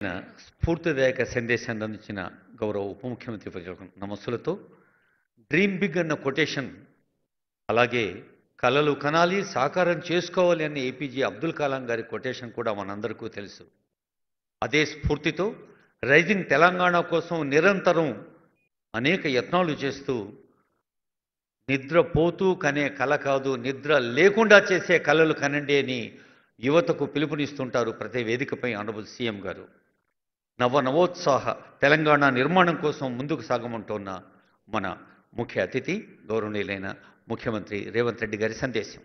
స్ఫూర్తిదాయక సందేశాన్ని అందించిన గౌరవ ఉప ముఖ్యమంత్రి ప్రజలకు నమస్సులతో డ్రీమ్ బిగ్ అన్న కొటేషన్, అలాగే కలలు కనాలి సాకారం చేసుకోవాలి అనే ఏపీజే అబ్దుల్ కలాం గారి కొటేషన్ కూడా మనందరికీ తెలుసు. అదే స్ఫూర్తితో రైజింగ్ తెలంగాణ కోసం నిరంతరం అనేక యత్నాలు చేస్తూ నిద్రపోతూ కనే కల కాదు, నిద్ర లేకుండా చేసే కలలు కనండి అని యువతకు పిలుపునిస్తుంటారు ప్రతి వేదికపై ఆనరబుల్ సీఎం గారు. నవోత్సాహ తెలంగాణ నిర్మాణం కోసం ముందుకు సాగమంటున్న మన ముఖ్య అతిథి గౌరవనీయులైన ముఖ్యమంత్రి రేవంత్ రెడ్డి గారి సందేశం.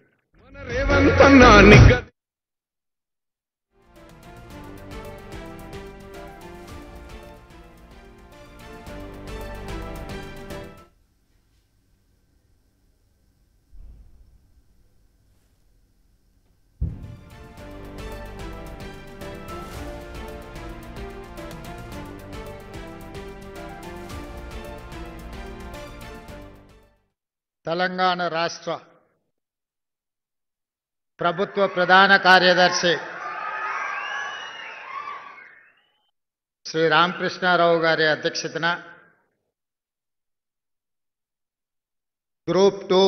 తెలంగాణ రాష్ట్ర ప్రభుత్వ ప్రధాన కార్యదర్శి శ్రీ రామకృష్ణారావు గారి అధ్యక్షతన గ్రూప్ 2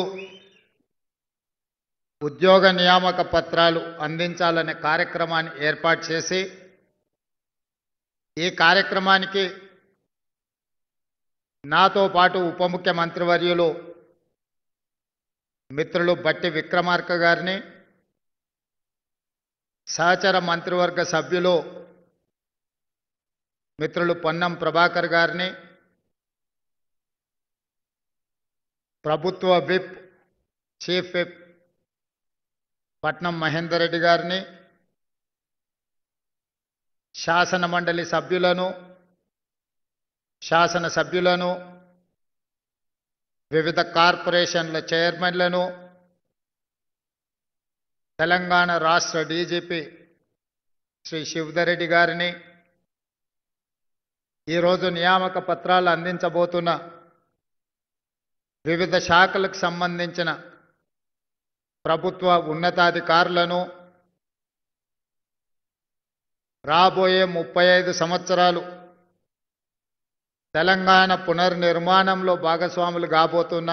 ఉద్యోగ నియామక పత్రాలు అందించాలనే కార్యక్రమాన్ని ఏర్పాటు చేసి ఈ కార్యక్రమానికి నాతో పాటు ఉప ముఖ్యమంత్రి వర్యులు మిత్రులు బట్టి విక్రమార్క గారిని, సహచర మంత్రివర్గ సభ్యులు మిత్రులు పొన్నం ప్రభాకర్ గారిని, ప్రభుత్వ విప్ చీఫ్ విప్ పట్నం మహేందర్ రెడ్డి గారిని, శాసన మండలి సభ్యులను, శాసన సభ్యులను, వివిధ కార్పొరేషన్ల చైర్మన్లను, తెలంగాణ రాష్ట్ర డీజీపీ శ్రీ శివధర్ రెడ్డి గారిని, ఈరోజు నియామక పత్రాలు అందించబోతున్న వివిధ శాఖలకు సంబంధించిన ప్రభుత్వ ఉన్నతాధికారులను, రాబోయే 35 సంవత్సరాలు తెలంగాణ పునర్నిర్మాణంలో భాగస్వాములు కాబోతున్న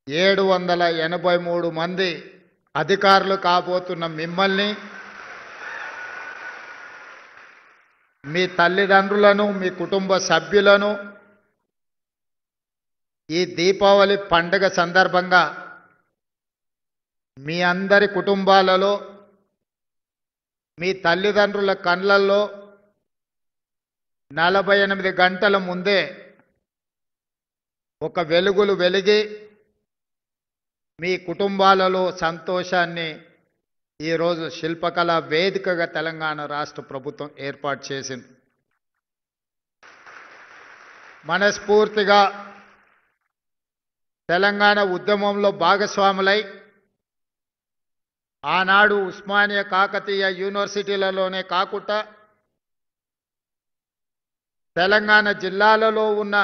783 మంది అధికారులు కాబోతున్న మిమ్మల్ని, మీ తల్లిదండ్రులను, మీ కుటుంబ సభ్యులను ఈ దీపావళి పండుగ సందర్భంగా మీ అందరి కుటుంబాలలో, మీ తల్లిదండ్రుల కళ్ళల్లో 48 గంటల ముందే ఒక వెలుగులు వెలిగి మీ కుటుంబాలలో సంతోషాన్ని ఈరోజు శిల్పకళా వేదికగా తెలంగాణ రాష్ట్ర ప్రభుత్వం ఏర్పాటు చేసింది. మనస్ఫూర్తిగా తెలంగాణ ఉద్యమంలో భాగస్వాములై ఆనాడు ఉస్మానియా కాకతీయ యూనివర్సిటీలలోనే కాకుండా తెలంగాణ జిల్లాలలో ఉన్న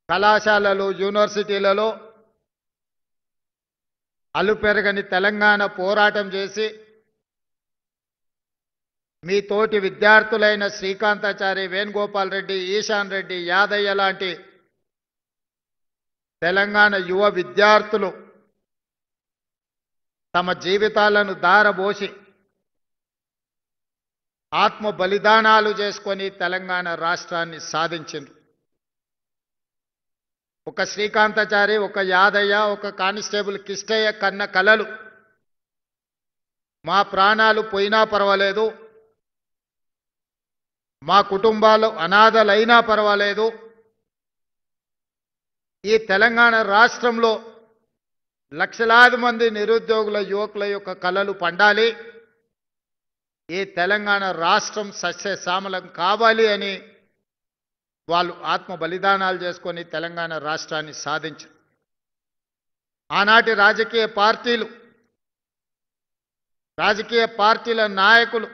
కళాశాలలు, యూనివర్సిటీలలో అలుపెరగని తెలంగాణ పోరాటం చేసి మీ తోటి విద్యార్థులైన శ్రీకాంతాచారి, వేణుగోపాల్ రెడ్డి, ఈశాన్ రెడ్డి, యాదయ్య లాంటి తెలంగాణ యువ విద్యార్థులు తమ జీవితాలను ధారబోసి ఆత్మ బలిదానాలు చేసుకొని తెలంగాణ రాష్ట్రాన్ని సాధించిండ్రు. ఒక శ్రీకాంతాచారి, ఒక యాదయ్య, ఒక కానిస్టేబుల్ కిష్టయ్య కన్న కలలు మా ప్రాణాలు పోయినా పర్వాలేదు, మా కుటుంబాలు అనాథలైనా పర్వాలేదు, ఈ తెలంగాణ రాష్ట్రంలో లక్షలాది మంది నిరుద్యోగుల యువకుల యొక్క కలలు పండాలి, ఈ తెలంగాణ రాష్ట్రం సస్యశ్యామలం కావాలి అని వాళ్ళు ఆత్మ బలిదానాలు చేసుకొని తెలంగాణ రాష్ట్రాన్ని సాధించారు. ఆనాటి రాజకీయ పార్టీల నాయకులు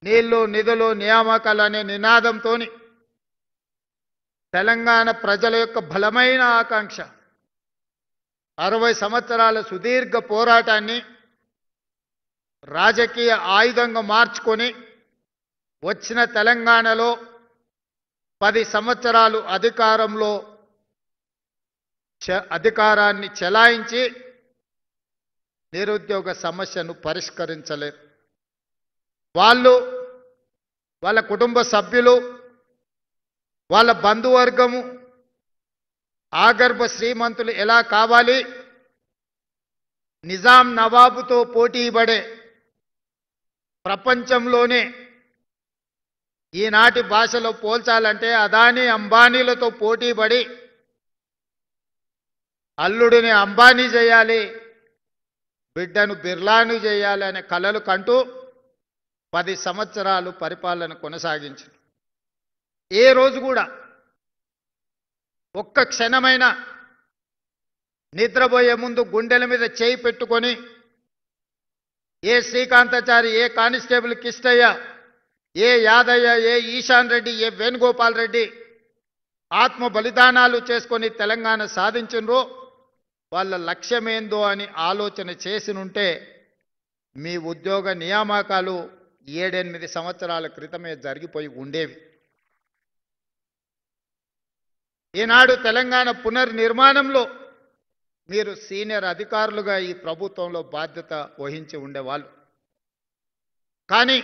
నీళ్లు, నిధులు, నియామకాలు అనే నినాదంతో తెలంగాణ ప్రజల యొక్క బలమైన ఆకాంక్ష 60 సంవత్సరాల సుదీర్ఘ పోరాటాన్ని రాజకీయ ఆయుధంగా మార్చుకొని వచ్చిన తెలంగాణలో 10 సంవత్సరాలు అధికారాన్ని చెలాయించి నిరుద్యోగ సమస్యను పరిష్కరించలేరు. వాళ్ళు, వాళ్ళ కుటుంబ సభ్యులు, వాళ్ళ బంధువర్గము ఆగర్భ శ్రీమంతులు ఎలా కావాలి, నిజాం నవాబుతో పోటీ పడే ప్రపంచంలోనే ఈనాటి భాషలో పోల్చాలంటే అదానీ అంబానీలతో పోటీ పడి అల్లుడిని అంబానీ చేయాలి, బిడ్డను బిర్లాను చేయాలి అనే కలలు కంటూ 10 సంవత్సరాలు పరిపాలన కొనసాగించారు. ఏ రోజు కూడా ఒక్క క్షణమైన నిద్రపోయే ముందు గుండెల మీద చేయి పెట్టుకొని ఏ శ్రీకాంతాచారి, ఏ కానిస్టేబుల్ కిష్టయ్య, ఏ యాదయ్య, ఏ ఈశాన్ రెడ్డి, ఏ వేణుగోపాల్ రెడ్డి ఆత్మ బలిదానాలు చేసుకొని తెలంగాణ సాధించినరో వాళ్ళ లక్ష్యమేందో అని ఆలోచన చేసినుంటే మీ ఉద్యోగ నియామకాలు 7-8 సంవత్సరాల క్రితమే జరిగిపోయి ఉండేవి. ఈనాడు తెలంగాణ పునర్నిర్మాణంలో మీరు సీనియర్ అధికారులుగా ఈ ప్రభుత్వంలో బాధ్యత వహించి ఉండేవాళ్ళు. కానీ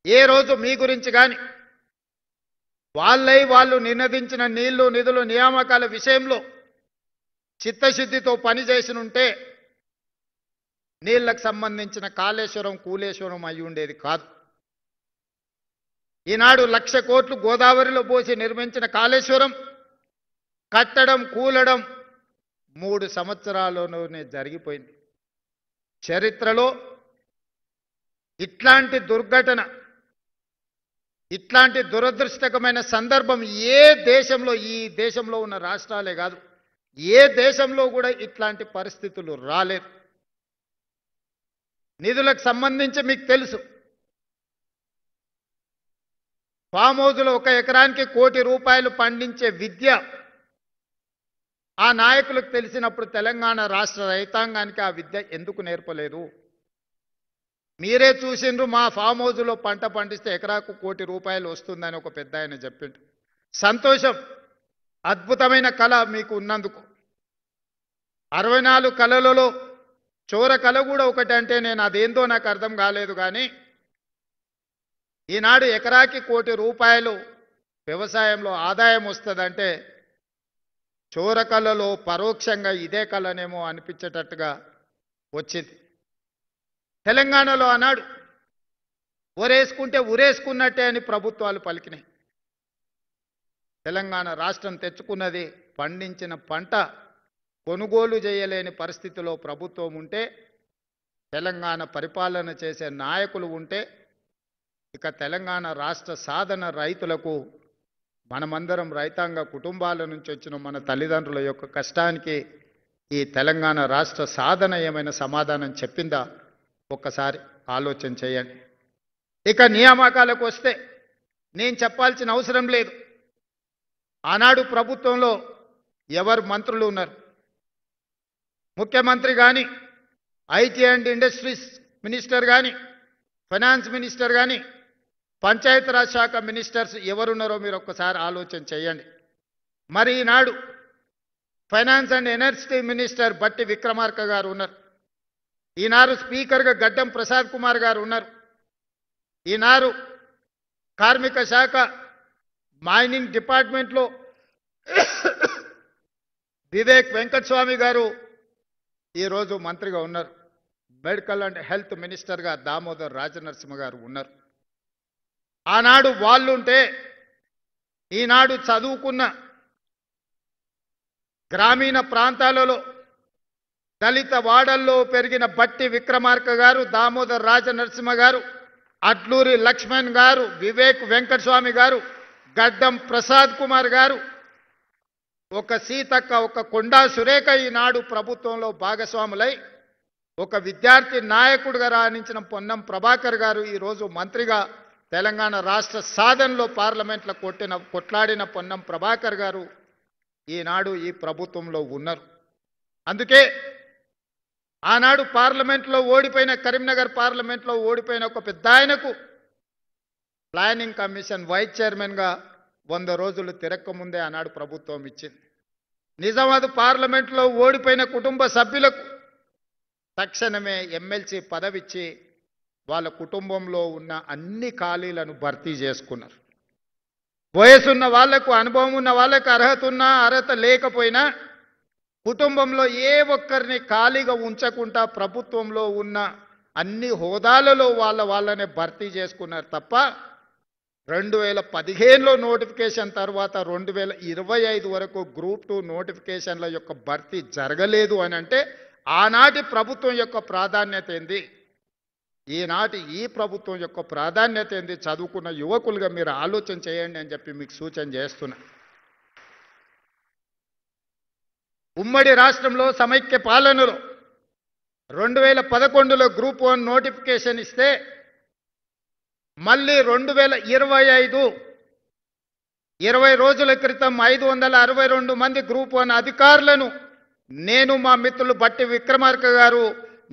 ఏ రోజు మీ గురించి కానీ వాళ్ళు నినదించిన నీళ్లు, నిధులు, నియామకాల విషయంలో చిత్తశుద్ధితో పనిచేసినుంటే నీళ్లకు సంబంధించిన కాళేశ్వరం, కూలేశ్వరం అయి ఉండేది కాదు. ఈనాడు 1,00,000 కోట్లు గోదావరిలో పోసి నిర్మించిన కాళేశ్వరం కట్టడం, కూలడం 3 సంవత్సరాల్లోనే జరిగిపోయింది. చరిత్రలో ఇట్లాంటి దుర్ఘటన, ఇట్లాంటి దురదృష్టకరమైన సందర్భం ఏ దేశంలో, ఈ దేశంలో ఉన్న రాష్ట్రాలే కాదు, ఏ దేశంలో కూడా ఇట్లాంటి పరిస్థితులు రాలేదు. నిధులకు సంబంధించి మీకు తెలుసు, ఫామ్ హౌస్లో 1 ఎకరానికి ₹1 కోటి పండించే విద్య ఆ నాయకులకు తెలిసినప్పుడు తెలంగాణ రాష్ట్ర రైతాంగానికి ఆ విద్య ఎందుకు నేర్పలేదు? మీరే చూసిండ్రు, మా ఫామ్ హౌస్లో పంట పండిస్తే ఎకరాకు ₹1 కోటి వస్తుందని ఒక పెద్ద ఆయన చెప్పిండు. సంతోషం, అద్భుతమైన కళ మీకు ఉన్నందుకు. 64 కళలలో చోర కళ కూడా ఒకటి అంటే నేను అదేందో నాకు అర్థం కాలేదు. కానీ ఈనాడు ఎకరాకి ₹1 కోటి వ్యవసాయంలో ఆదాయం వస్తుందంటే చోర కళలో పరోక్షంగా ఇదే కళనేమో అనిపించేటట్టుగా వచ్చింది. తెలంగాణలో ఆనాడు ఒరేసుకుంటే ఉరేసుకున్నట్టే అని ప్రభుత్వాలు పలికినాయి. తెలంగాణ రాష్ట్రం తెచ్చుకున్నది పండించిన పంట కొనుగోలు చేయలేని పరిస్థితిలో ప్రభుత్వం ఉంటే, తెలంగాణ పరిపాలన చేసే నాయకులు ఉంటే, ఇక తెలంగాణ రాష్ట్ర సాధన రైతులకు మనమందరం రైతాంగ కుటుంబాల నుంచి వచ్చిన మన తల్లిదండ్రుల యొక్క కష్టానికి ఈ తెలంగాణ రాష్ట్ర సాధన ఏమైనా సమాధానం చెప్పిందా? ఒక్కసారి ఆలోచన చేయండి. ఇక నియామకాలకు వస్తే నేను చెప్పాల్సిన అవసరం లేదు. ఆనాడు ప్రభుత్వంలో ఎవరు మంత్రులు ఉన్నారు? ముఖ్యమంత్రి కానీ, ఐటీ అండ్ ఇండస్ట్రీస్ మినిస్టర్ కానీ, ఫైనాన్స్ మినిస్టర్ కానీ, పంచాయతీరాజ్ శాఖ మినిస్టర్స్ ఎవరున్నారో మీరు ఒక్కసారి ఆలోచన చేయండి. మరి ఈనాడు ఫైనాన్స్ అండ్ ఎనర్జీ మినిస్టర్ బట్టి విక్రమార్క గారు ఉన్నారు. ఈనాడు స్పీకర్గా గడ్డం ప్రసాద్ కుమార్ గారు ఉన్నారు. ఈనాడు కార్మిక శాఖ మైనింగ్ డిపార్ట్మెంట్లో వివేక్ వెంకటస్వామి గారు ఈరోజు మంత్రిగా ఉన్నారు. మెడికల్ అండ్ హెల్త్ మినిస్టర్గా దామోదర్ రాజనరసింహ గారు ఉన్నారు. ఆనాడు వాళ్ళుంటే ఈనాడు చదువుకున్న గ్రామీణ ప్రాంతాలలో దళిత వాడల్లో పెరిగిన బట్టి విక్రమార్క గారు, దామోదర్ రాజనరసింహ గారు, అడ్లూరి లక్ష్మణ్ గారు, వివేక్ వెంకటస్వామి గారు, గడ్డం ప్రసాద్ కుమార్ గారు, ఒక సీతక్క, ఒక కొండా సురేఖ ఈనాడు ప్రభుత్వంలో భాగస్వాములై ఒక విద్యార్థి నాయకుడిగా రాణించిన పొన్నం ప్రభాకర్ గారు ఈరోజు మంత్రిగా తెలంగాణ రాష్ట్ర సాధనలో పార్లమెంట్లో కొట్లాడిన పొన్నం ప్రభాకర్ గారు ఈనాడు ఈ ప్రభుత్వంలో ఉన్నారు. అందుకే ఆనాడు పార్లమెంట్లో ఓడిపోయిన కరీంనగర్ పార్లమెంట్లో ఓడిపోయిన ఒక పెద్ద ఆయనకు ప్లానింగ్ కమిషన్ వైస్ చైర్మన్గా 100 రోజులు తిరక్కముందే ఆనాడు ప్రభుత్వం ఇచ్చింది. నిజామాబాద్ పార్లమెంట్లో ఓడిపోయిన కుటుంబ సభ్యులకు తక్షణమే ఎమ్మెల్సీ పదవిచ్చి వాళ్ళ కుటుంబంలో ఉన్న అన్ని ఖాళీలను భర్తీ చేసుకున్నారు. వయసున్న వాళ్లకు, అనుభవం ఉన్న వాళ్ళకు, అర్హత ఉన్నా అర్హత లేకపోయినా కుటుంబంలో ఏ ఒక్కరిని ఖాళీగా ఉంచకుండా ప్రభుత్వంలో ఉన్న అన్ని హోదాలలో వాళ్ళనే భర్తీ చేసుకున్నారు తప్ప 2015లో నోటిఫికేషన్ తర్వాత 2025 వరకు గ్రూప్ 2 నోటిఫికేషన్ల యొక్క భర్తీ జరగలేదు అని అంటే ఆనాటి ప్రభుత్వం యొక్క ప్రాధాన్యత ఏంది, ఈనాటి ఈ ప్రభుత్వం యొక్క ప్రాధాన్యత ఏంది, చదువుకున్న యువకులుగా మీరు ఆలోచన చేయండి అని చెప్పి మీకు సూచన చేస్తున్నా. ఉమ్మడి రాష్ట్రంలో సమైక్య పాలనలో 2011లో గ్రూప్ 1 నోటిఫికేషన్ ఇస్తే మళ్ళీ 2025 20 రోజుల క్రితం 562 మంది గ్రూప్ 1 అధికారులను నేను మా మిత్రులు బట్టి విక్రమార్క గారు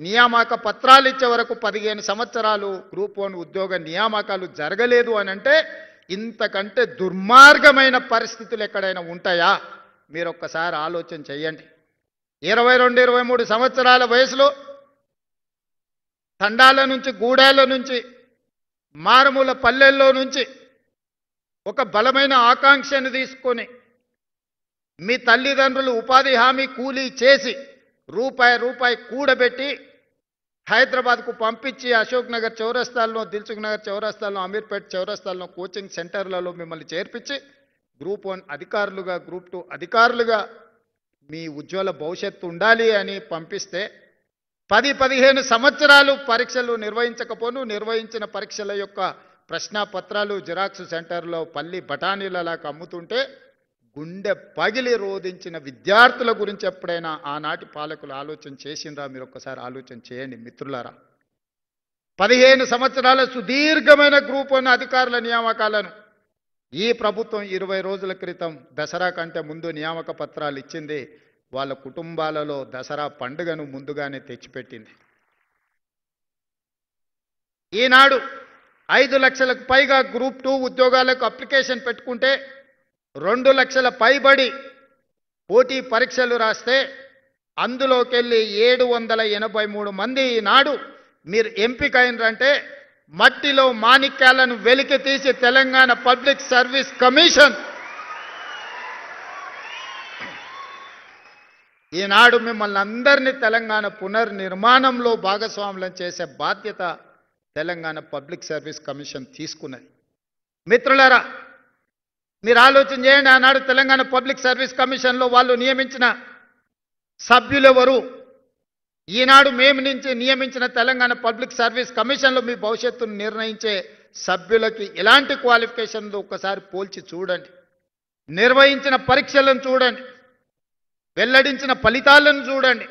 నియామక పత్రాలు ఇచ్చే వరకు 15 సంవత్సరాలు గ్రూప్ 1 ఉద్యోగ నియామకాలు జరగలేదు అని అంటే ఇంతకంటే దుర్మార్గమైన పరిస్థితులు ఎక్కడైనా ఉంటాయా? మీరు ఒక్కసారి ఆలోచన చేయండి. 22-23 సంవత్సరాల వయసులో తండాల నుంచి, గూడాల నుంచి, మారుమూల పల్లెల్లో నుంచి ఒక బలమైన ఆకాంక్షను తీసుకొని మీ తల్లిదండ్రులు ఉపాధి హామీ కూలీ చేసి రూపాయి కూడబెట్టి హైదరాబాద్కు పంపించి అశోక్ నగర్ చౌరస్తాల్లో, దిల్సుఖ్ నగర్ చౌరస్తాల్లో, అమీర్పేట్ చౌరస్తాల్లో కోచింగ్ సెంటర్లలో మిమ్మల్ని చేర్పించి గ్రూప్ 1 అధికారులుగా, గ్రూప్ 2 అధికారులుగా మీ ఉజ్వల భవిష్యత్తు ఉండాలి అని పంపిస్తే 10-15 సంవత్సరాలు పరీక్షలు నిర్వహించిన పరీక్షల యొక్క ప్రశ్నాపత్రాలు జిరాక్స్ సెంటర్లో పల్లి బఠానీలలాగా అమ్ముతుంటే గుండె పగిలి రోధించిన విద్యార్థుల గురించి ఎప్పుడైనా ఆనాటి పాలకులు ఆలోచన చేసిండ్రా? మీరు ఒక్కసారి ఆలోచన చేయండి మిత్రులారా. 15 సంవత్సరాల సుదీర్ఘమైన గ్రూప్ 1 అధికారుల నియామకాలను ఈ ప్రభుత్వం 20 రోజుల క్రితం దసరా కంటే ముందు నియామక పత్రాలు ఇచ్చింది. వాళ్ళ కుటుంబాలలో దసరా పండుగను ముందుగానే తెచ్చిపెట్టింది. ఈనాడు 5 లక్షలకు పైగా గ్రూప్ 2 ఉద్యోగాలకు అప్లికేషన్ పెట్టుకుంటే 2 లక్షల పైబడి పోటీ పరీక్షలు రాస్తే అందులోకెళ్ళి 783 మంది ఈనాడు మీరు ఎంపిక అయినరంటే మట్టిలో మాణిక్యాలను వెలికి తీసి తెలంగాణ పబ్లిక్ సర్వీస్ కమిషన్ ఈనాడు మిమ్మల్ని అందరినీ తెలంగాణ పునర్నిర్మాణంలో భాగస్వాములను చేసే బాధ్యత తెలంగాణ పబ్లిక్ సర్వీస్ కమిషన్ తీసుకున్నది. మిత్రులారా, మీరు ఆలోచన చేయండి. ఆనాడు తెలంగాణ పబ్లిక్ సర్వీస్ కమిషన్లో వాళ్ళు నియమించిన సభ్యులెవరు? ఈనాడు మేము నుంచి నియమించిన తెలంగాణ పబ్లిక్ సర్వీస్ కమిషన్లో మీ భవిష్యత్తును నిర్ణయించే సభ్యులకి ఎలాంటి క్వాలిఫికేషన్లు ఒక్కసారి పోల్చి చూడండి. నిర్వహించిన పరీక్షలను చూడండి, వెల్లడించిన ఫలితాలను చూడండి.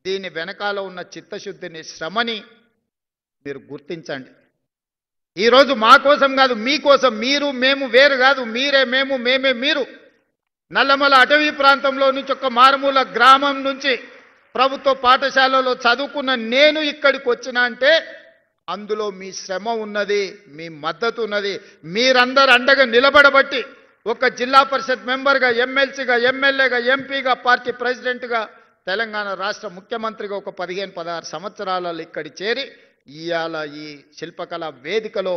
దీని వెనకాల ఉన్న చిత్తశుద్ధిని, శ్రమని మీరు గుర్తించండి. ఈరోజు మా కోసం కాదు, మీకోసం. మీరు మేము వేరు కాదు, మీరే మేము, మేమే మీరు. నల్లమల అటవీ ప్రాంతంలో నుంచి ఒక మారుమూల గ్రామం నుంచి ప్రభుత్వ పాఠశాలలో చదువుకున్న నేను ఇక్కడికి వచ్చినా అంటే అందులో మీ శ్రమ ఉన్నది, మీ మద్దతు ఉన్నది. మీరందరూ అండగా నిలబడబట్టి ఒక జిల్లా పరిషత్ మెంబర్గా, ఎమ్మెల్సీగా, ఎమ్మెల్యేగా, ఎంపీగా, పార్టీ ప్రెసిడెంట్గా, తెలంగాణ రాష్ట్ర ముఖ్యమంత్రిగా ఒక 15-16 సంవత్సరాలలో ఇక్కడి చేరి ఇవాళ ఈ శిల్పకళా వేదికలో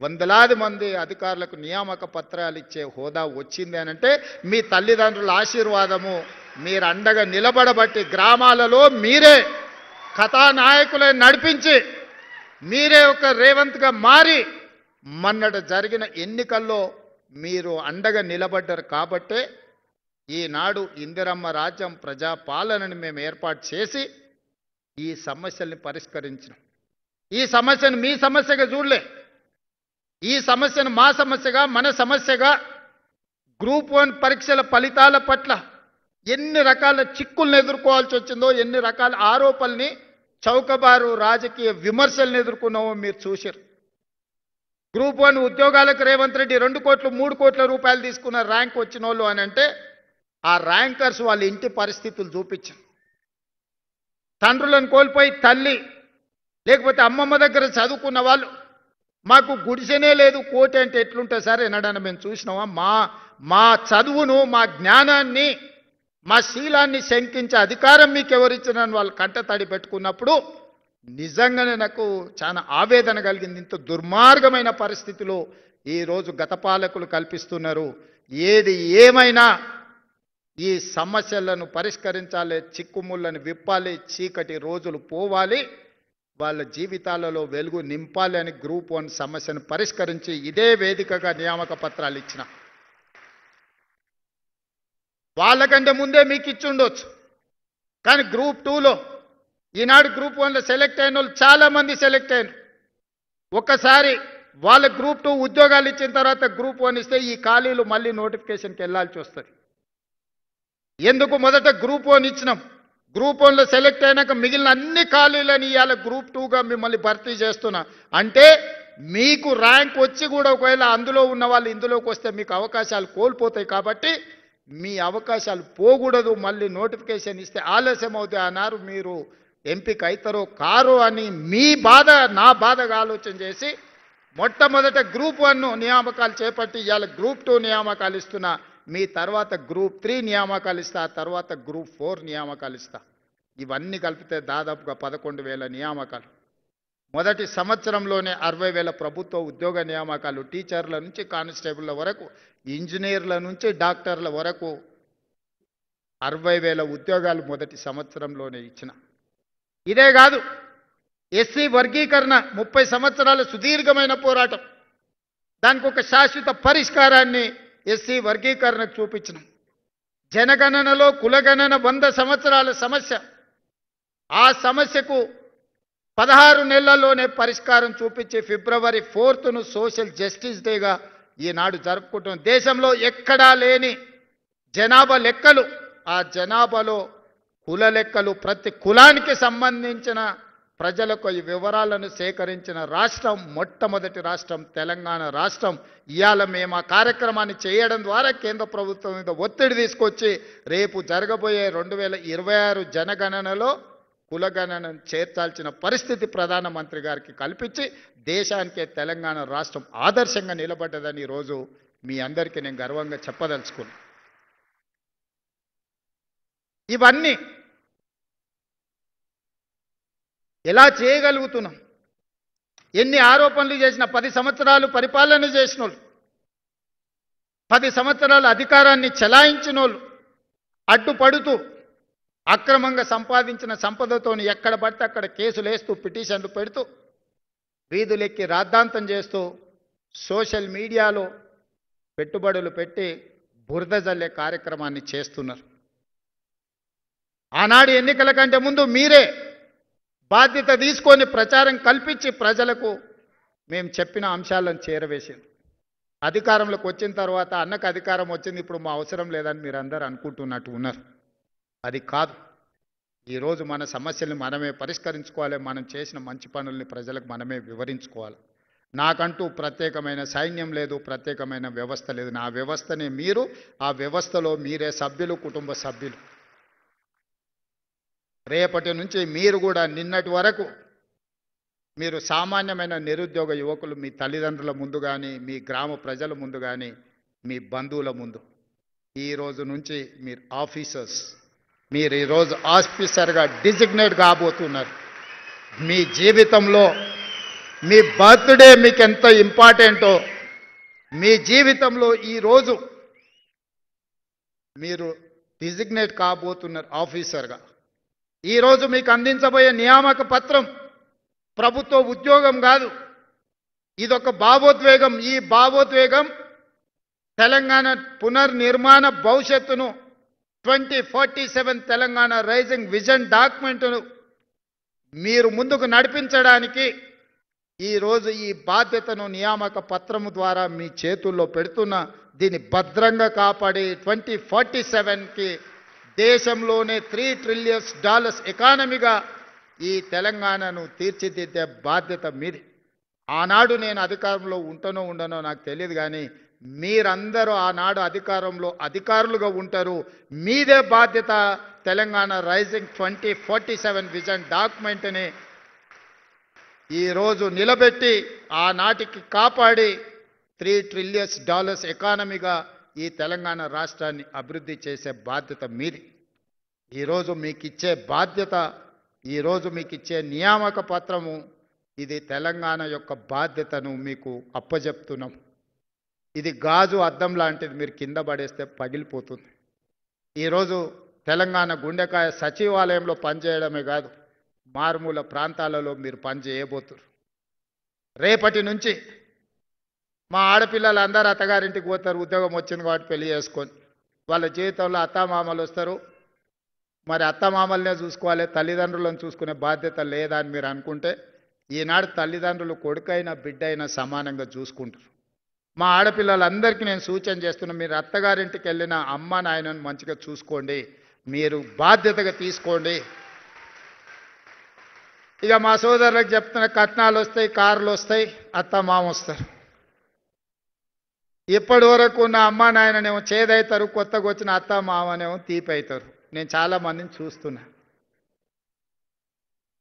వందలాది మంది అధికారులకు నియామక పత్రాలు ఇచ్చే హోదా వచ్చింది అనంటే మీ తల్లిదండ్రుల ఆశీర్వాదము. మీరు అండగా నిలబడబట్టి గ్రామాలలో మీరే కథానాయకులై నడిపించి మీరే ఒక రేవంత్గా మారి మొన్నట జరిగిన ఎన్నికల్లో మీరు అండగా నిలబడ్డారు కాబట్టే ఈనాడు ఇందిరమ్మ రాజ్యం ప్రజాపాలనని మేము ఏర్పాటు చేసి ఈ సమస్యల్ని పరిష్కరించినాం. ఈ సమస్యను మీ సమస్యగా చూడలే, ఈ సమస్యను మా సమస్యగా, మన సమస్యగా గ్రూప్ 1 పరీక్షల ఫలితాల పట్ల ఎన్ని రకాల చిక్కులను ఎదుర్కోవాల్సి వచ్చిందో, ఎన్ని రకాల ఆరోపణల్ని, చౌకబారు రాజకీయ విమర్శలను ఎదుర్కొన్నామో మీరు చూశారు. గ్రూప్ 1 ఉద్యోగాలకు రేవంత్ రెడ్డి 2 కోట్లు 3 కోట్ల రూపాయలు తీసుకున్న ర్యాంక్ వచ్చిన వాళ్ళు అని అంటే ఆ ర్యాంకర్స్ వాళ్ళ ఇంటి పరిస్థితులు చూపించారు. తండ్రులను కోల్పోయి తల్లి లేకపోతే అమ్మమ్మ దగ్గర చదువుకున్న వాళ్ళు మాకు గుడిసెనే లేదు కోటి అంటే ఎట్లుంటుంది సార్ ఎన్నడన్నా మేము చూసినామా? మా చదువును మా జ్ఞానాన్ని మా శీలాన్ని శంకించే అధికారం మీకు ఎవరిచ్చినని వాళ్ళు కంటతడి పెట్టుకున్నప్పుడు నిజంగానే నాకు చాలా ఆవేదన కలిగింది. ఇంత దుర్మార్గమైన పరిస్థితిలో ఈరోజు గత పాలకులు కల్పిస్తున్నారు. ఏది ఏమైనా ఈ సమస్యలను పరిష్కరించాలి, చిక్కుముళ్ళను విప్పాలి, చీకటి రోజులు పోవాలి, వాళ్ళ జీవితాలలో వెలుగు నింపాలి అని గ్రూప్ 1 సమస్యను పరిష్కరించి ఇదే వేదికగా నియామక పత్రాలు ఇచ్చిన. వాళ్ళకంటే ముందే మీకు ఇచ్చి ఉండొచ్చు, కానీ గ్రూప్ 2లో ఈనాడు గ్రూప్ 1లో సెలెక్ట్ అయిన వాళ్ళు చాలామంది సెలెక్ట్ అయినారు. ఒక్కసారి వాళ్ళ గ్రూప్ 2 ఉద్యోగాలు ఇచ్చిన తర్వాత గ్రూప్ 1 ఇస్తే ఈ ఖాళీలు మళ్ళీ నోటిఫికేషన్కి వెళ్ళాల్సి వస్తుంది. ఎందుకు మొదట గ్రూప్ 1 ఇచ్చినాం, గ్రూప్ 1లో సెలెక్ట్ అయినాక మిగిలిన అన్ని ఖాళీలని ఇవాళ గ్రూప్ 2గా మిమ్మల్ని భర్తీ చేస్తున్నా అంటే మీకు ర్యాంక్ వచ్చి కూడా ఒకవేళ అందులో ఉన్న వాళ్ళు ఇందులోకి వస్తే మీకు అవకాశాలు కోల్పోతాయి. కాబట్టి మీ అవకాశాలు పోకూడదు, మళ్ళీ నోటిఫికేషన్ ఇస్తే ఆలస్యం అవుతాయి అన్నారు. మీరు ఎంపిక అవుతారో కారో అని మీ బాధ నా బాధగా ఆలోచన చేసి మొట్టమొదట గ్రూప్ 1 నియామకాలు చేపట్టి ఇవాళ గ్రూప్ 2 నియామకాలు ఇస్తున్నా. మీ తర్వాత గ్రూప్ 3 నియామకాలు ఇస్తా, ఆ తర్వాత గ్రూప్ 4 నియామకాలు ఇస్తా. ఇవన్నీ కలిపితే దాదాపుగా 11,000 నియామకాలు. మొదటి సంవత్సరంలోనే 60,000 ప్రభుత్వ ఉద్యోగ నియామకాలు, టీచర్ల నుంచి కానిస్టేబుల్ల వరకు, ఇంజనీర్ల నుంచి డాక్టర్ల వరకు 60,000 ఉద్యోగాలు మొదటి సంవత్సరంలోనే ఇచ్చిన. ఇదే కాదు, ఎస్సీ వర్గీకరణ 30 సంవత్సరాల సుదీర్ఘమైన పోరాటం, దానికి ఒక శాశ్వత పరిష్కారాన్ని ఎస్సీ వర్గీకరణకు చూపించినాం. జనగణనలో కులగణన 100 సంవత్సరాల సమస్య, ఆ సమస్యకు 16 నెలల్లోనే పరిష్కారం చూపించి ఫిబ్రవరి 4ను సోషల్ జస్టిస్ డేగా ఈనాడు జరుపుకుంటున్నాం. దేశంలో ఎక్కడా లేని జనాభా లెక్కలు, ఆ జనాభాలో కుల లెక్కలు, ప్రతి కులానికి సంబంధించిన ప్రజలకు ఈ వివరాలను సేకరించిన రాష్ట్రం మొట్టమొదటి రాష్ట్రం తెలంగాణ రాష్ట్రం. ఇవాళ మేము ఆ కార్యక్రమాన్ని చేయడం ద్వారా కేంద్ర ప్రభుత్వం మీద ఒత్తిడి తీసుకొచ్చి రేపు జరగబోయే 2026 జనగణనలో కులగణనను చేర్చాల్సిన పరిస్థితి ప్రధానమంత్రి గారికి కల్పించి దేశానికే తెలంగాణ రాష్ట్రం ఆదర్శంగా నిలబడ్డదని ఈరోజు మీ అందరికీ నేను గర్వంగా చెప్పదలుచుకున్నాను. ఇవన్నీ ఎలా చేయగలుగుతున్నాం? ఎన్ని ఆరోపణలు చేసిన 10 సంవత్సరాలు పరిపాలన చేసిన వాళ్ళు, 10 సంవత్సరాల అధికారాన్ని చెలాయించిన వాళ్ళు అడ్డుపడుతూ అక్రమంగా సంపాదించిన సంపదతో ఎక్కడ పడితే అక్కడ కేసులు వేస్తూ పిటిషన్లు పెడుతూ వీధులెక్కి రాద్ధాంతం చేస్తూ సోషల్ మీడియాలో పెట్టుబడులు పెట్టి బురద జల్లే కార్యక్రమాన్ని చేస్తున్నారు. ఆనాడు ఎన్నికల కంటే ముందు మీరే బాధ్యత తీసుకొని ప్రచారం కల్పించి ప్రజలకు మేము చెప్పిన అంశాలను చేరవేశారు. అధికారంలోకి వచ్చిన తర్వాత అన్నకు అధికారం వచ్చింది, ఇప్పుడు మా అవసరం లేదని మీరు అందరూ అనుకుంటున్నట్టు ఉన్నారు. అది కాదు. ఈరోజు మన సమస్యల్ని మనమే పరిష్కరించుకోవాలి, మనం చేసిన మంచి పనుల్ని ప్రజలకు మనమే వివరించుకోవాలి. నాకంటూ ప్రత్యేకమైన సైన్యం లేదు, ప్రత్యేకమైన వ్యవస్థ లేదు. నా వ్యవస్థనే మీరు, ఆ వ్యవస్థలో మీరే సభ్యులు, కుటుంబ సభ్యులు. రేపటి నుంచి మీరు కూడా నిన్నటి వరకు మీరు సామాన్యమైన నిరుద్యోగ యువకులు మీ తల్లిదండ్రుల ముందు కానీ, మీ గ్రామ ప్రజల ముందు కానీ, మీ బంధువుల ముందు ఈ రోజు నుంచి మీరు ఆఫీసర్స్, మీరు ఈరోజు ఆఫీసర్గా డిజిగ్నేట్ కాబోతున్నారు. మీ జీవితంలో మీ బర్త్డే మీకు ఎంత ఇంపార్టెంటో, మీ జీవితంలో ఈరోజు మీరు డిజిగ్నేట్ కాబోతున్నారు ఆఫీసర్గా. ఈరోజు మీకు అందించబోయే నియామక పత్రం ప్రభుత్వ ఉద్యోగం కాదు, ఇదొక భావోద్వేగం. ఈ భావోద్వేగం తెలంగాణ పునర్నిర్మాణ భవిష్యత్తును 2047 తెలంగాణ రైజింగ్ విజన్ డాక్యుమెంట్ను మీరు ముందుకు నడిపించడానికి ఈరోజు ఈ బాధ్యతను నియామక పత్రము ద్వారా మీ చేతుల్లో పెడుతున్న, దీన్ని భద్రంగా కాపాడి 2047కి దేశంలోనే $3 ట్రిలియన్ ఎకానమీగా ఈ తెలంగాణను తీర్చిదిద్దే బాధ్యత మీది. ఆనాడు నేను అధికారంలో ఉంటానో ఉండనో నాకు తెలియదు, కానీ మీరందరూ ఆనాడు అధికారులుగా ఉంటారు. మీదే బాధ్యత. తెలంగాణ రైజింగ్ 2047 విజన్ డాక్యుమెంట్ని ఈరోజు నిలబెట్టి ఆనాటికి కాపాడి $3 ట్రిలియన్ ఎకానమీగా ఈ తెలంగాణ రాష్ట్రాన్ని అభివృద్ధి చేసే బాధ్యత మీది. ఈరోజు మీకు ఇచ్చే బాధ్యత, ఈరోజు మీకు ఇచ్చే నియామక పత్రము, ఇది తెలంగాణ యొక్క బాధ్యతను మీకు అప్పజెప్తున్నాం. ఇది గాజు అద్దం లాంటిది, మీరు కింద పడేస్తే పగిలిపోతుంది. ఈరోజు తెలంగాణ గుండెకాయ సచివాలయంలో పనిచేయడమే కాదు, మారుమూల ప్రాంతాలలో మీరు పనిచేయబోతున్నారు. రేపటి నుంచి మా ఆడపిల్లలు అందరూ అత్తగారింటికి పోతారు, ఉద్యోగం వచ్చింది కాబట్టి పెళ్లి చేసుకొని. వాళ్ళ జీవితంలో అత్తామామలు వస్తారు. మరి అత్తమామలనే చూసుకోవాలి, తల్లిదండ్రులను చూసుకునే బాధ్యత లేదా అని మీరు అనుకుంటే, ఈనాడు తల్లిదండ్రులు కొడుకైనా బిడ్డైనా సమానంగా చూసుకుంటారు. మా ఆడపిల్లలందరికీ నేను సూచన చేస్తున్నా, మీరు అత్తగారింటికి వెళ్ళిన అమ్మ నాయనను మంచిగా చూసుకోండి, మీరు బాధ్యతగా తీసుకోండి. ఇక మా సోదరులకు చెప్తున్న, కట్నాలు వస్తాయి, కార్లు వస్తాయి, అత్తమామ వస్తారు. ఇప్పటి వరకు ఉన్న అమ్మ నాయననేమో చేదవుతారు, కొత్తగా వచ్చిన అత్తమామనేమో తీపి అవుతారు. నేను చాలా మందిని చూస్తున్నా.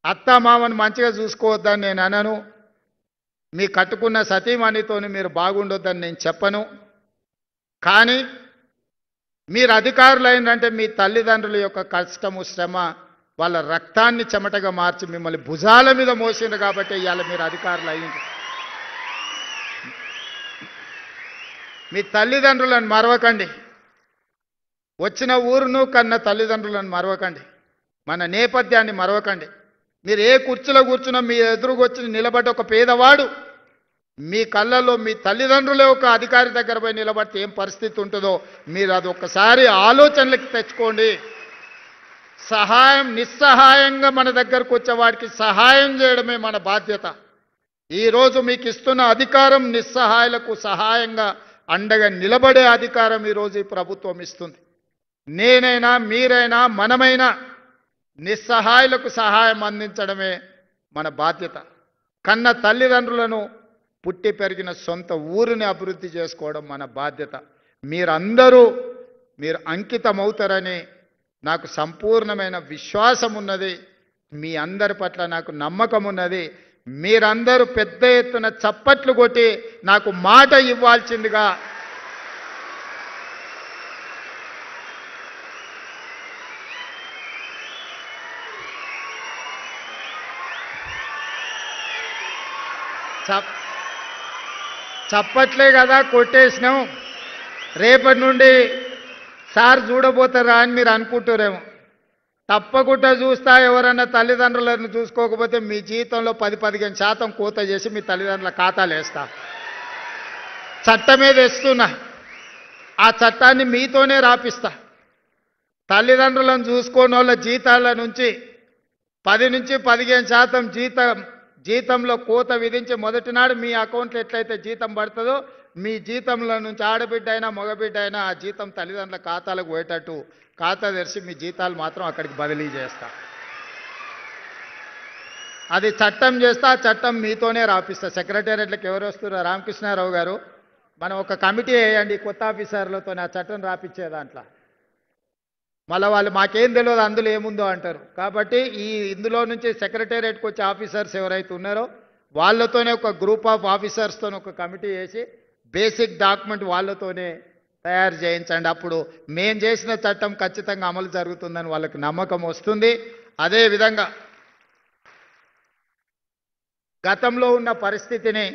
అత్తమామను మంచిగా చూసుకోవద్దని నేను అనను, మీ కట్టుకున్న సతీమణితోని మీరు బాగుండొద్దని నేను చెప్పను. కానీ మీరు అధికారులు అయినంటే మీ తల్లిదండ్రుల యొక్క కష్టము శ్రమ, వాళ్ళ రక్తాన్ని చెమటగా మార్చి మిమ్మల్ని భుజాల మీద మోసింది కాబట్టి ఇవాళ మీరు అధికారులు అయ్యింది. మీ తల్లిదండ్రులను మరవకండి, వచ్చిన ఊరును కన్న తల్లిదండ్రులను మరవకండి, మన నేపథ్యాన్ని మరవకండి. మీరు ఏ కుర్చీలో కూర్చున్నా మీ ఎదురుకొచ్చి నిలబడ్డ ఒక పేదవాడు మీ కళ్ళల్లో మీ తల్లిదండ్రులే ఒక అధికారి దగ్గర పోయి నిలబడితే ఏం పరిస్థితి ఉంటుందో మీరు అది ఒక్కసారి ఆలోచనలకి తెచ్చుకోండి. నిస్సహాయంగా మన దగ్గరకు వచ్చేవాడికి సహాయం చేయడమే మన బాధ్యత. ఈరోజు మీకు ఇస్తున్న అధికారం నిస్సహాయులకు సహాయంగా అండగా నిలబడే అధికారం ఈరోజు ఈ ప్రభుత్వం ఇస్తుంది. నేనైనా మీరైనా మనమైనా నిస్సహాయులకు సహాయం అందించడమే మన బాధ్యత. కన్న తల్లిదండ్రులను, పుట్టి పెరిగిన సొంత ఊరిని అభివృద్ధి చేసుకోవడం మన బాధ్యత. మీరు అంకితమవుతారని నాకు సంపూర్ణమైన విశ్వాసం ఉన్నది. మీ అందరి పట్ల నాకు నమ్మకం ఉన్నది. మీరందరూ పెద్ద ఎత్తున చప్పట్లు కొట్టి నాకు మాట ఇవ్వాల్సిందిగా చప్పట్లే కదా కొట్టేసినాం. రేపటి నుండి సార్ చూడబోతారా అని మీరు అనుకుంటారేమో. తప్పకుండా చూస్తా. ఎవరన్నా తల్లిదండ్రులను చూసుకోకపోతే మీ జీవితంలో 10-15% కోత చేసి మీ తల్లిదండ్రుల ఖాతాలు వేస్తా. చట్టమే తెస్తున్నా, ఆ చట్టాన్ని మీతోనే రాపిస్తా. తల్లిదండ్రులను చూసుకోని వాళ్ళ జీతాల నుంచి 10-15% జీతంలో కోత విధించి మొదటి నాడు మీ అకౌంట్లో ఎట్లయితే జీతం పడుతుందో మీ జీతంలో నుంచి ఆడబిడ్డ అయినా మగబిడ్డ అయినా ఆ జీతం తల్లిదండ్రుల ఖాతాలకు పోయేటట్టు ఖాతా తెరిచి మీ జీతాలు మాత్రం అక్కడికి బదిలీ చేస్తా. అది చట్టం చేస్తా, ఆ చట్టం మీతోనే రాపిస్తా. సెక్రటేరియట్లకు ఎవరు వస్తారో రామకృష్ణారావు గారు, మనం ఒక కమిటీ వేయండి కొత్త ఆఫీసర్లతో ఆ చట్టం రాపిచ్చే దాంట్లో. మళ్ళీ వాళ్ళు మాకేం తెలియదు అందులో ఏముందో అంటారు. కాబట్టి ఇందులో నుంచి సెక్రటేరియట్కి వచ్చే ఆఫీసర్స్ ఎవరైతే ఉన్నారో వాళ్ళతోనే ఒక గ్రూప్ ఆఫ్ ఆఫీసర్స్తో ఒక కమిటీ వేసి బేసిక్ డాక్యుమెంట్ వాళ్ళతోనే తయారు చేయించండి. అప్పుడు మేము చేసిన చట్టం ఖచ్చితంగా అమలు జరుగుతుందని వాళ్ళకి నమ్మకం వస్తుంది. అదేవిధంగా గతంలో ఉన్న పరిస్థితిని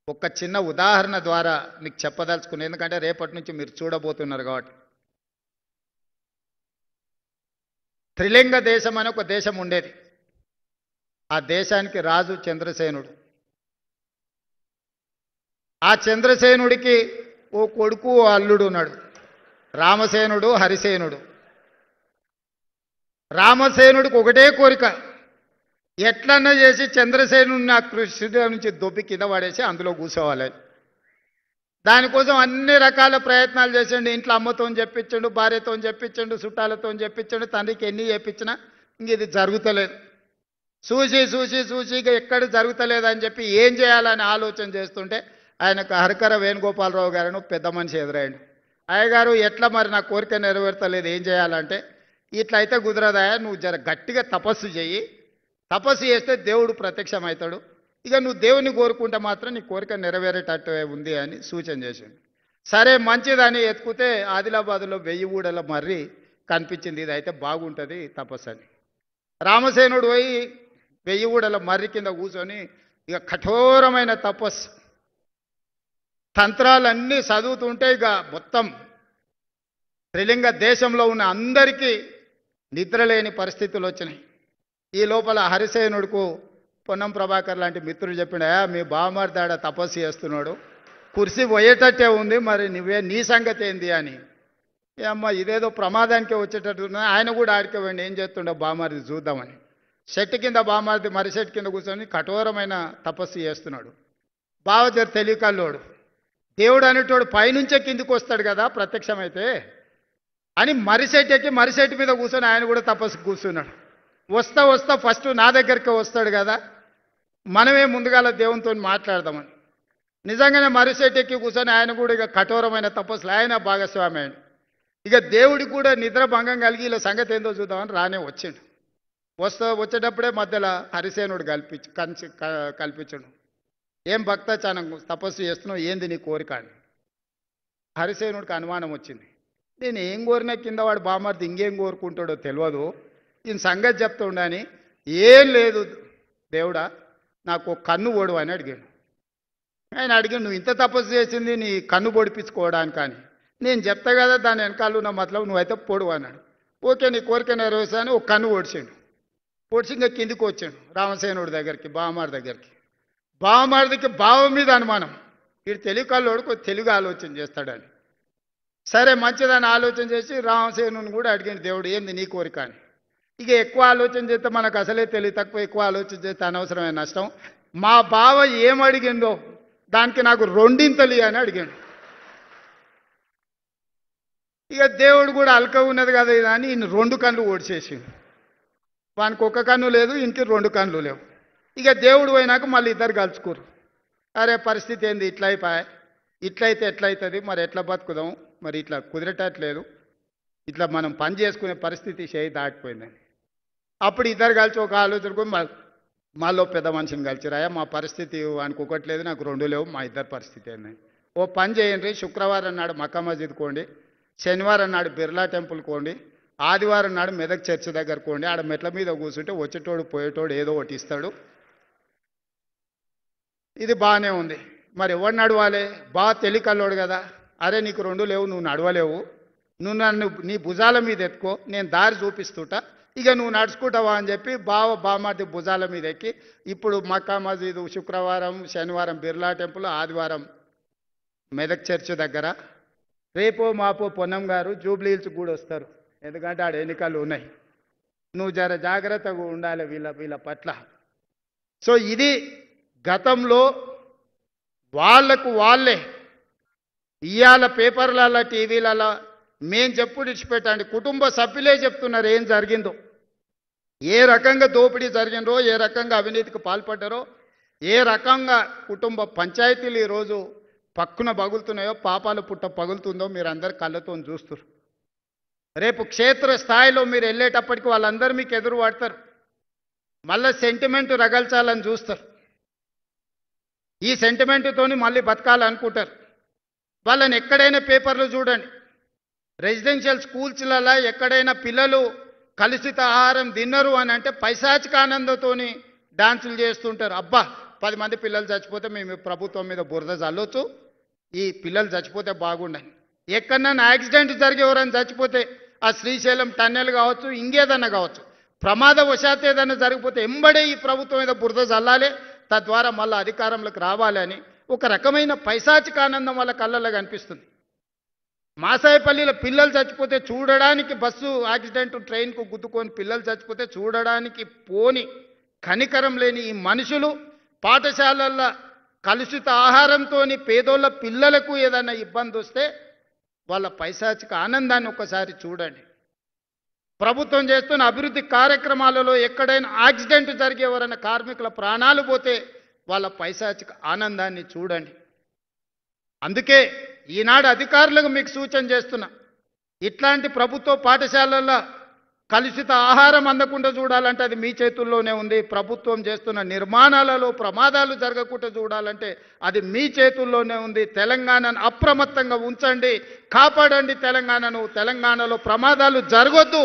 ఒక చిన్న ఉదాహరణ ద్వారా మీకు చెప్పదలుచుకున్నాను. ఎందుకంటే రేపటి నుంచి మీరు చూడబోతున్నారు కాబట్టి. త్రిలింగ దేశం అని ఒక దేశం ఉండేది. ఆ దేశానికి రాజు చంద్రసేనుడు. ఆ చంద్రసేనుడికి ఓ కొడుకు ఓ అల్లుడు ఉన్నాడు, రామసేనుడు హరిసేనుడు. రామసేనుడికి ఒకటే కోరిక, ఎట్లన్నా చేసి చంద్రసేనుడిని ఆ కృష్ణుడి నుంచి దొబ్బి కింద పడేసి అందులో కూర్చోవాలి. దానికోసం అన్ని రకాల ప్రయత్నాలు చేసిండు. ఇంట్లో అమ్మతో చెప్పించండు, భార్యతో చెప్పించండు, చుట్టాలతో చెప్పించండు, తండ్రికి ఎన్ని చెప్పించినా ఇంక ఇది జరుగుతలేదు. చూసి ఇక ఎక్కడ జరుగుతలేదని చెప్పి ఏం చేయాలని ఆలోచన చేస్తుంటే ఆయనకు హరికర వేణుగోపాలరావు గారను పెద్ద మనిషి ఎదురైండు. అయ్యగారు ఎట్లా మరి నా కోరిక నెరవేర్తలేదు, ఏం చేయాలంటే, ఇట్లా అయితే కుదరదాయా, నువ్వు జర గట్టిగా తపస్సు చెయ్యి, తపస్సు చేస్తే దేవుడు ప్రత్యక్షమవుతాడు, ఇక నువ్వు దేవుని కోరుకుంటే మాత్రం నీ కోరిక నెరవేరేటట్టు ఉంది అని సూచన చేసిండు. సరే మంచిదని ఎత్తుకుతే ఆదిలాబాద్లో 1000 ఊడల మర్రి కనిపించింది, ఇది అయితే బాగుంటుంది తపస్సు అని. రామసేనుడు పోయి 1000 ఊడల మర్రి కింద కూర్చొని ఇక కఠోరమైన తపస్సు తంత్రాలన్నీ చదువుతుంటే ఇక మొత్తం త్రిలింగ దేశంలో ఉన్న అందరికీ నిద్రలేని పరిస్థితులు వచ్చినాయి. ఈ లోపల హరిసేనుడుకు పొన్నం ప్రభాకర్ లాంటి మిత్రులు చెప్పినా, మీ బావమరిదాడ తపస్సు చేస్తున్నాడు, కుర్చీ పోయేటట్టే ఉంది, మరి నీ సంగతి ఏంది అని. అమ్మ ఇదేదో ప్రమాదానికే వచ్చేటట్టు ఆయన కూడా ఆడిపోయింది, ఏం చేస్తుండో బామారిది చూద్దామని. చెట్టు కింద బామారిది మర్రి చెట్టు కింద కూర్చొని కఠోరమైన తపస్సు చేస్తున్నాడు. బావ జర తెలియకల్లోడు, దేవుడు అనేటోడు పైనుంచే కిందికి వస్తాడు కదా ప్రత్యక్షమైతే అని మర్రిచెట్టు ఎక్కి మర్రిచెట్టు మీద కూర్చొని ఆయన కూడా తపస్సు కూర్చున్నాడు. వస్తా వస్తా ఫస్ట్ నా దగ్గరికి వస్తాడు కదా, మనమే ముందుగాల దేవునితో మాట్లాడదామని. నిజంగానే మర్రిచెట్టు ఎక్కి కూర్చొని ఆయన కూడా ఇక కఠోరమైన తపస్సులు ఆయన భాగస్వామి అయ్యాడు. ఇక దేవుడికి కూడా నిద్ర భంగం కలిగి ఇలా సంగతి ఏందో చూద్దామని రానే వచ్చిండు. వచ్చేటప్పుడే మధ్యలో హరిసేనుడు కల్పించడు. ఏం భక్త చాలా తపస్సు చేస్తున్నావు, ఏంది నీ కోరిక అని. హరిసేనుడికి అనుమానం వచ్చింది, నేను ఏం కోరినా కింద వాడు బామర్ది ఇంకేం కోరుకుంటాడో తెలియదు, ఈయన సంగతి చెప్తుండని. ఏం లేదు దేవుడా, నాకు కన్ను ఓడు అని అడిగాడు. ఆయన అడిగాడు, నువ్వు ఇంత తపస్సు చేసింది నీ కన్ను పొడిపించుకోవడానికి కానీ, నేను చెప్తా కదా దాని వెనకాల ఉన్న మతలబు, నువ్వైతే పొడువు అన్నాడు. ఓకే నీ కోరిక నెరవేర్చాను. ఒక కన్ను ఓడిచాడు. ఓడిచి ఇంకా కిందికి వచ్చాడు రామసేనుడి దగ్గరికి, బావమారి దగ్గరికి. బావమారిదికి బావ మీద అనుమానం, వీడు తెలియకల్లోడు కొంచెం తెలుగు ఆలోచన చేస్తాడని. సరే మంచిదని ఆలోచన చేసి రామసేనుని కూడా అడిగాడు, దేవుడు ఏంది నీ కోరిక అని. ఇక ఎక్కువ ఆలోచన చేస్తే మనకు అసలే తెలివి తక్కువ, ఎక్కువ ఆలోచన చేస్తే అనవసరమైన నష్టం. మా బావ ఏం అడిగిందో దానికి నాకు రెండింతలి అని అడిగాడు. ఇక దేవుడు కూడా అల్క ఉన్నది కదా ఇది అని ఈయన 2 కళ్ళు ఓడిచేసిండు. వానికి ఒక కన్ను లేదు, ఇంటికి 2 కళ్ళు లేవు. ఇక దేవుడు పోయినాక మళ్ళీ ఇద్దరు కలుసుకురు. అరే పరిస్థితి ఏంది, ఇట్లా అయిపోయా, ఇట్లయితే ఎట్లయితుంది, మరి ఎట్లా బతుకుదాం, మరి ఇట్లా కుదిరేటట్లేదు, ఇట్లా మనం పని చేసుకునే పరిస్థితి చేయి దాటిపోయిందని. అప్పుడు ఇద్దరు కలిసి ఒక ఆలోచనకు మాలో పెద్ద మనిషిని కలిసిరాయా, మా పరిస్థితి వానికి ఒకటి లేదు, నాకు 2 లేవు, మా ఇద్దరు పరిస్థితి ఏందని. ఓ పని చేయండి, శుక్రవారం నాడు మక్కా మస్జిద్ కోండి, శనివారం నాడు బిర్లా టెంపుల్ కోండి, ఆదివారం నాడు మెదక్ చర్చి దగ్గర కోండి. ఆడ మెట్ల మీద కూర్చుంటే వచ్చేటోడు పోయేటోడు ఏదో ఒకటి ఇస్తాడు. ఇది బాగానే ఉంది. మరి ఎవడు నడవాలి, బాగా తెలికల్లోడు కదా. అరే నీకు 2 లేవు, నువ్వు నడవలేవు, నువ్వు నన్ను నీ భుజాల మీద ఎత్తుకో, నేను దారి చూపిస్తుంటా, ఇక నువ్వు నడుచుకుంటావా అని చెప్పి బామార్ది భుజాల మీద ఎక్కి ఇప్పుడు మక్కా మస్జిద్, శుక్రవారం శనివారం బిర్లా టెంపుల్, ఆదివారం మెదక్ చర్చి దగ్గర, రేపో మాపో పొన్నం గారు జూబ్లీ హిల్స్ కూడా వస్తారు, ఎందుకంటే ఆడ ఎన్నికలు ఉన్నాయి. నువ్వు జర జాగ్రత్తగా ఉండాలి వీళ్ళ పట్ల. సో ఇది గతంలో వాళ్లకు వాళ్ళే ఇవాళ పేపర్లలో టీవీలలో మేం చెప్పుడు ఇచ్చిపెట్టండి, కుటుంబ సభ్యులే చెప్తున్నారు ఏం జరిగిందో, ఏ రకంగా దోపిడీ జరిగిందో, ఏ రకంగా అవినీతికి పాల్పడ్డారో, ఏ రకంగా కుటుంబ పంచాయతీలు ఈరోజు పక్కున పగులుతున్నాయో, పాపాలు పుట్ట పగులుతుందో మీరు అందరు కళ్ళతో చూస్తారు. రేపు క్షేత్ర స్థాయిలో మీరు వెళ్ళేటప్పటికి వాళ్ళందరూ మీకు ఎదురు పడతారు, మళ్ళీ సెంటిమెంట్ రగల్చాలని చూస్తారు. ఈ సెంటిమెంట్తోని మళ్ళీ బతకాలనుకుంటారు. వాళ్ళని ఎక్కడైనా పేపర్లు చూడండి, రెసిడెన్షియల్ స్కూల్స్లలో ఎక్కడైనా పిల్లలు కలుషిత ఆహారం తిన్నరు అని అంటే పైశాచిక ఆనందంతోని డాన్సులు చేస్తుంటారు. అబ్బా 10 మంది పిల్లలు చచ్చిపోతే మేము ప్రభుత్వం మీద బురద చల్లొచ్చు, ఈ పిల్లలు చచ్చిపోతే బాగుండని. ఎక్కడన్నా యాక్సిడెంట్ జరిగి ఎవరైనా చచ్చిపోతే, ఆ శ్రీశైలం టన్నెల్ కావచ్చు, ఇంకేదన్నా కావచ్చు, ప్రమాదవశాత్తు ఏదైనా జరిగిపోతే ఎంబడే ఈ ప్రభుత్వం మీద బురద చల్లాలి, తద్వారా మళ్ళీ అధికారంలోకి రావాలి అని ఒక రకమైన పైశాచిక ఆనందం వాళ్ళ కళ్ళల్లో కనిపిస్తుంది. మాసాయిపల్లిలో పిల్లలు చచ్చిపోతే చూడడానికి, బస్సు యాక్సిడెంట్ ట్రైన్కు గుద్దుకొని పిల్లలు చచ్చిపోతే చూడడానికి పోని కనికరం లేని ఈ మనుషులు పాఠశాలల్లో కలుషిత ఆహారంతో పేదోళ్ళ పిల్లలకు ఏదైనా ఇబ్బంది వస్తే వాళ్ళ పైశాచిక ఆనందాన్ని ఒక్కసారి చూడండి. ప్రభుత్వం చేస్తున్న అభివృద్ధి కార్యక్రమాలలో ఎక్కడైనా యాక్సిడెంట్ జరిగి ఎవరైనా కార్మికుల ప్రాణాలు పోతే వాళ్ళ పైశాచిక ఆనందాన్ని చూడండి. అందుకే ఈనాడు అధికారులకు మీకు సూచన చేస్తున్నా, ఇట్లాంటి ప్రభుత్వ పాఠశాలల్లో కలుషిత ఆహారం అందకుండా చూడాలంటే అది మీ చేతుల్లోనే ఉంది. ప్రభుత్వం చేస్తున్న నిర్మాణాలలో ప్రమాదాలు జరగకుండా చూడాలంటే అది మీ చేతుల్లోనే ఉంది. తెలంగాణను అప్రమత్తంగా ఉంచండి, కాపాడండి తెలంగాణను. తెలంగాణలో ప్రమాదాలు జరగొద్దు,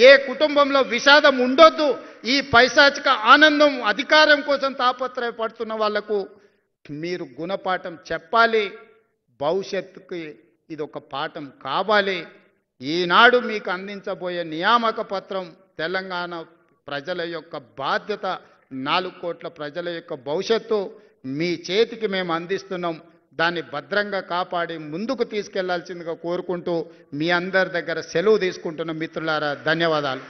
ఏ కుటుంబంలో విషాదం ఉండొద్దు. ఈ పైశాచిక ఆనందం అధికారం కోసం తాపత్రయపడుతున్న వాళ్లకు మీరు గుణపాఠం చెప్పాలి. భవిష్యత్తుకి ఇది ఒక పాఠం కావాలి. ఈనాడు మీకు అందించబోయే నియామక పత్రం తెలంగాణ ప్రజల యొక్క బాధ్యత, 4 కోట్ల ప్రజల యొక్క భవిష్యత్తు మీ చేతికి మేము అందిస్తున్నాం. దాన్ని భద్రంగా కాపాడి ముందుకు తీసుకెళ్లాల్సిందిగా కోరుకుంటూ మీ అందరి దగ్గర సెలవు తీసుకుంటున్న మిత్రులారా, ధన్యవాదాలు.